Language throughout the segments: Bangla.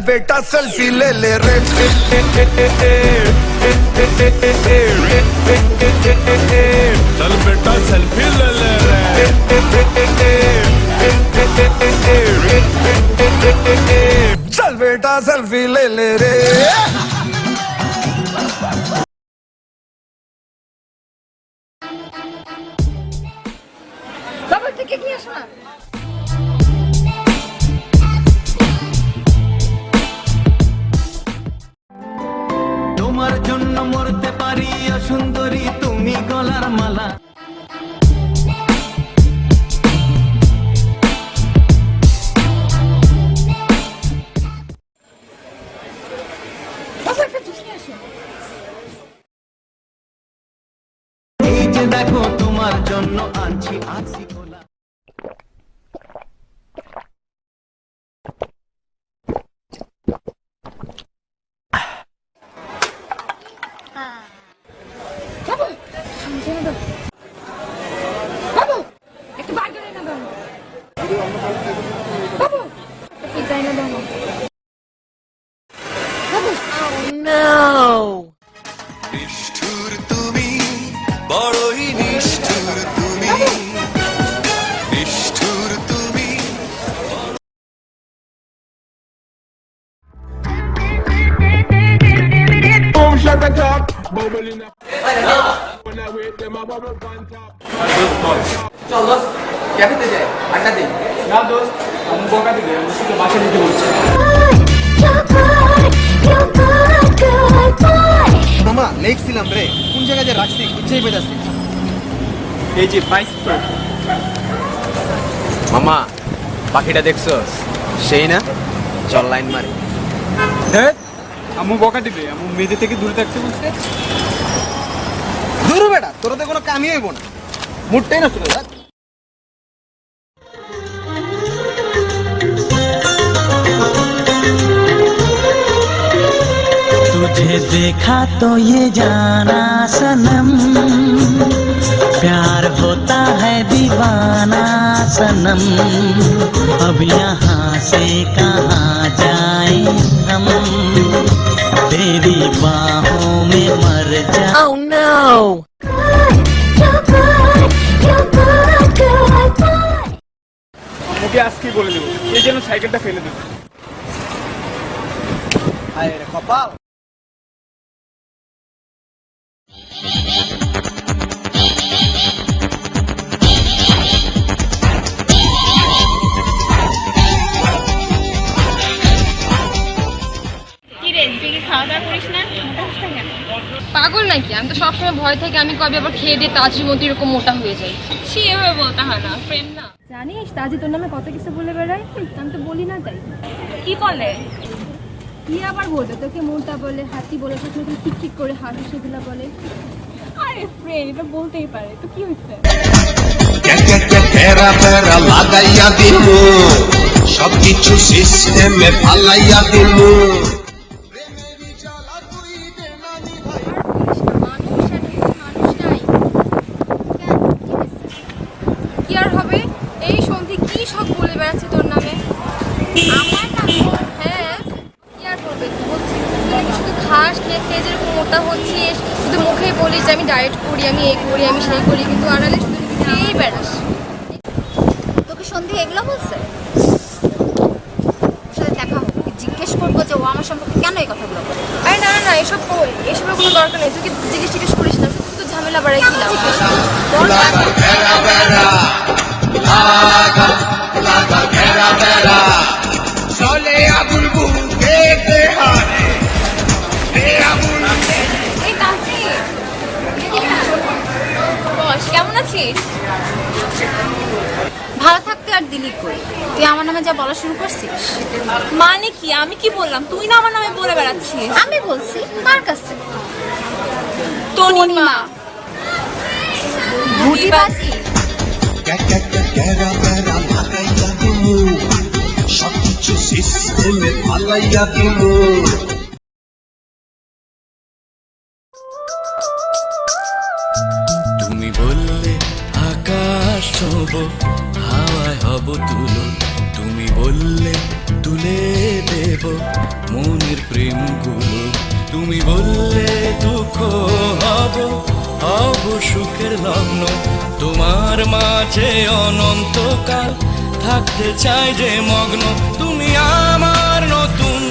बेटा सेल्फी ले ले रे चल बेटा सेल्फी ले ले रे चल बेटा सेल्फी ले ले रे বাবা থেকে কি আসো না তোমার জন্য মরতে পারি সুন্দরী তুমি গলার মালা বাবা একটা জুস নিয়ে আসো এই যে দেখো তোমার জন্য আনছি আছি কোলা বাবা শুনছেন না বাবা একটু বার্গার এনে দাও বাবা পিৎজা এনে দাও নিষ্ঠুর তুমি বড়ই নিষ্ঠুর তুমি নিষ্ঠুর তুমি Boom shaka top, bubbling up. When I wait, them a bubble on top. চল দোস্ত ক্যাফেতে যাই আড্ডা দিই না দোস্ত আমি বকা দিবে আমি শুধু বাসা দিতে বলছি মামা লেখছিলাম রে কোন জায়গায় যে রাখছি ইচ্ছেই পেয়েছি এই যে পাইস মামা পাখিটা দেখছস সেই না চল লাইন মারি দেখ আমু বকা দিবে আমু মেয়েদের থেকে দূরে থাকতে বলছে দূর বেটা তোরা তো কোনো কামই হইব না মুডটাই নষ্ট করে দেখ तुझे देखा तो ये जाना सनम प्यार होता है दीवाना सनम अब यहाँ से कहाँ जाए हम तेरी बाहों में मर जा Oh no আমাকে আজকে বলে দেবো এই যেন সাইকেলটা ফেলে দেবে আরে রে কপাল পাগল নাকি আমি তো সবসময় ভয় থেকে আমি কবে আবার খেয়ে দিয়ে তাজির মতো এরকম মোটা হয়ে যাই ছি এভাবে বলতে হয় না ফ্রেন্ড না জানিস তাজি তোর নামে কত কিছু বলে বেড়ায় আমি তো বলি না তাই কি বলে কি আবার বলবে তোকে মোটা বলে হাতি বলে সবসময় তুমি ঠিক ঠিক করে হাসি সেগুলা বলে আরে ফ্রেন্ড এটা বলতেই পারে তো কি হচ্ছে তেরা তেরা লাগাইয়া দিমু সবকিছু সিস্টেমে ফালাইয়া দিমু কি আর হবে এই সন্ধি কি সব বলে বেড়াচ্ছে তোর নামে আমার নামে হ্যাঁ কি আর করবে বলছি তুই নাকি শুধু খাস খেয়ে খেয়ে যেরকম মোটা হচ্ছিস শুধু মুখেই বলিস যে আমি ডায়েট করি আমি এই করি আমি সেই করি কিন্তু আড়ালে শুধু খেয়েই বেড়াস তোকে সন্ধি এগুলো বলছে সাথে দেখা হোক জিজ্ঞেস করবো যে ও আমার সম্পর্কে কেন এই কথাগুলো বলে আরে না না না এসবের কোনো দরকার নেই তুই কি জিজ্ঞেস করিস না তুই তো ঝামেলা বাড়াইছিলাম চলে আগুন বুকে হারে এই তাসি বস কেমন আছিস ভালো থাকতে আর দিলি কই তুই আমার নামে যা বলা শুরু করছিস মানে কি আমি কি বললাম তুই না আমার নামে বলে বেড়াচ্ছিস আমি বলছি কার কাছে তনিমা ভুটিবাজি তেরা তেরা লাগাইয়া দিমু সবকিছু সিস্টেমে ফালাইয়া দিমু তুমি বললে আকাশ ছোব হাওয়ায় হব তুলো তুমি বললে তুলে দে দেব মনের প্রেমগুলো। তুমি বললে দুঃখ হব হব সুখের লগ্ন, তোমার মাঝে অনন্তকাল থাকতে চাই যে মগ্ন। তুমি আমার নতুন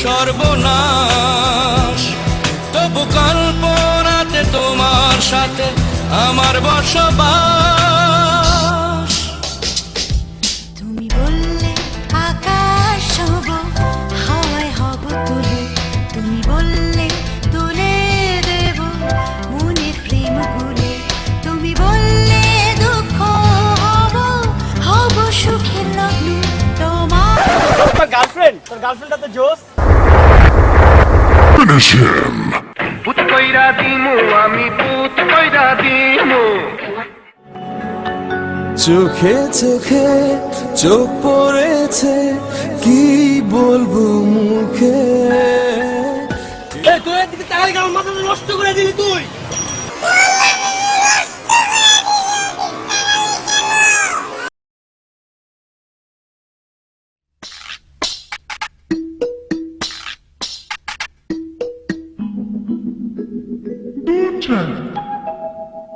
সর্বনাশ, তবু কল্পনাতে তোমার সাথে আমার বসবাস। তুমি বললে আকাশ হব, হাওয়ায় হব তুলে। তুমি বললে তুলে দেব মনের প্রেম গুলে। তুমি বললে দুঃখ হব হব সুখের লগ্ন, তোমার পুত কইরা দিমু আমি পুত কইরা দিমু। চোখে চোখে চোখ পড়েছে, কি বলবো মুখে।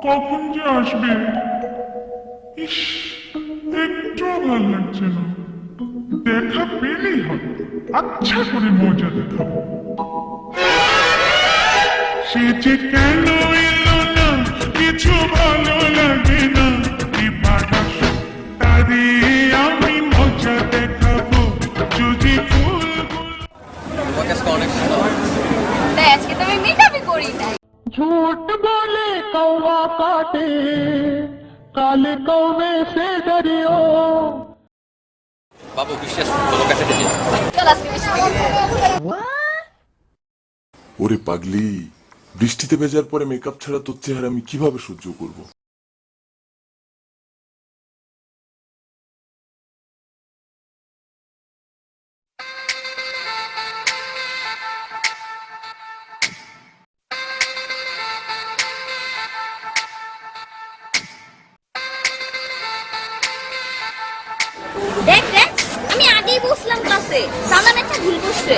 কখন যে আসবে? ইস, একটুও ভাল লাগছে না। দেখা পেলেই হবে, আচ্ছা করে মজা দেখাবো। সে যে কেন এলো না, কিছু ভালো লাগে না। তারে আমি মজা দেখাবো, যদি তাই আজকে তো আমি মেকআপই করি নাই। झूठ बोले कौवा काटे, काले कौवे से डरियो। বাবু বিশ্বাস তোর কাছে দিবি। চল আজকে বেশি ওরে পাগলি, বৃষ্টিতে ভেজার পরে মেকআপ ছাড়া তোর চেহারা আমি কিভাবে সহ্য করব? দেখ দেখ, আমি আগেই বুঝলাম ক্লাসে সামান একটা ভুল করছে।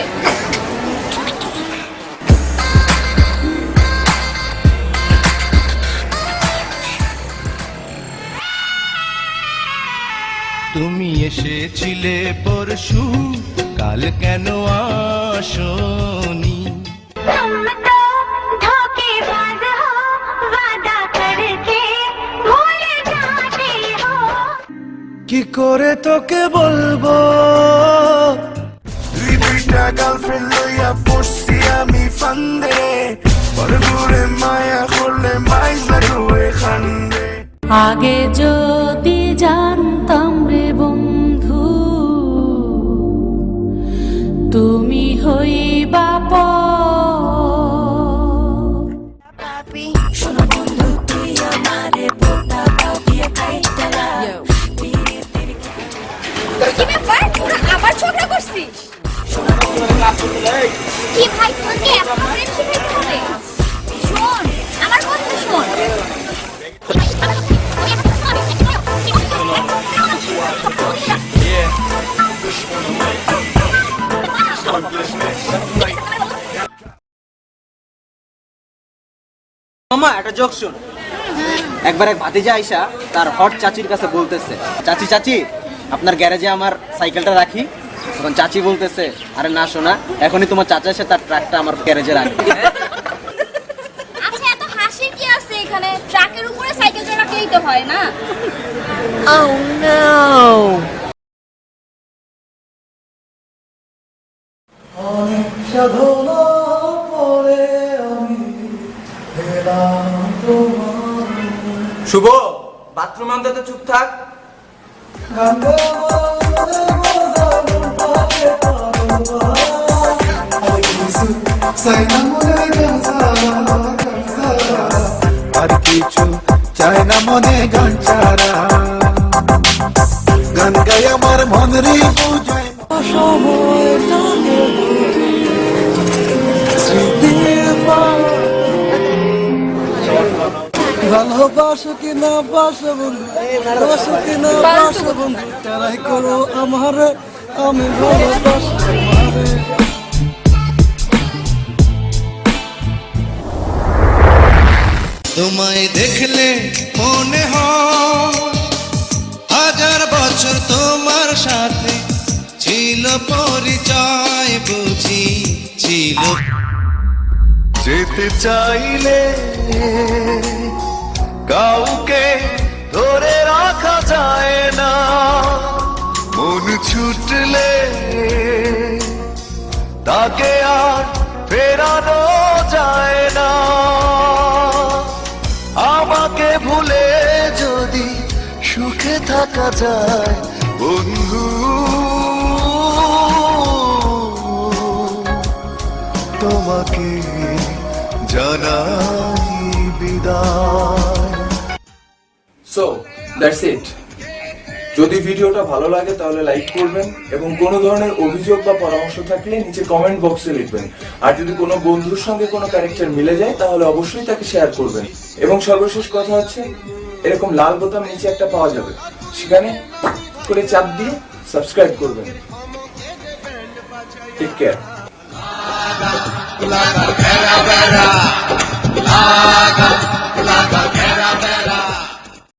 তুমি এসেছিলে পরশু, কাল কেন আসনি? কি করে তোকে বলবো, তুই দুইটা গার্লফ্রেন্ড লইয়া পড়ছি আমি ফান্দে, পরে ঘুরে মায়া করলে মাইজা রুয়ে খান্দে। আগে যদি জানতাম রে বন্ধু, তুমি হইবা পাপি। শোনো বন্ধু, তুই আমারে বোতা দাও দিয়ে খাইতলা। কি ব্যাপার, তোরা আবার ঝগড়া করছিস? কি ভাই, তোকে এত প্রেম শিখাইতে হবে? শোন আমার কথা শোন। মামা একটা জোক শুন। একবার এক ভাতিজা আইসা তার হট চাচির কাছে বলতেছে, চাচি চাচি আপনার গ্যারেজে আমার সাইকেলটা রাখি। তখন চাচি বলতেছে, আরে না শোনা, এখনই তোমার চাচা এসে তার ট্রাকটা আমার গ্যারেজে রাখি। আচ্ছা এত হাসির কি আছে এখানে? ট্রাকের উপরে সাইকেলটা রাখলেই তো হয় না? Oh no! অনেক সাধনা পরে আমি পেলাম তোমার। শুভ, বাথরুম আনতে চুপ থাক। আর কিছু চাই না মনে গান ছাড়া, গান গাই আমার মন রে বুঝায় সময় লাগে ভালোবাসো কি না বাসো বন্ধু, বাসো কি না বাসো বন্ধু, তারাই করো আমার, আমি ভালোবাসো। তোমায় দেখলে মনে হয় হাজার বছর তোমার সাথে ছিল পরিচয়, বুঝি ছিল। যেতে চাইলে কাউকে ধরে রাখা যায় না, মন ছুটলে তাকে আর ফেরানো যায় না। আমাকে ভুলে যদি সুখে থাকা যায় বন্ধু, তোমাকে জানাই বিদায়। So that's it. যদি ভিডিওটা ভালো লাগে তাহলে লাইক করবেন এবং কোনো ধরনের অভিযোগ বা পরামর্শ থাকলে নিচে কমেন্ট বক্সে লিখবেন। আর যদি কোনো বন্ধুর সঙ্গে কোনো ক্যারেক্টার মিলে যায় তাহলে অবশ্যই তাকে শেয়ার করবেন। এবং সর্বশেষ কথা হচ্ছে, এরকম লাল বোতাম নিচে একটা পাওয়া যাবে, সেখানে করে চাপ দিয়ে সাবস্ক্রাইব করবেন। Take care.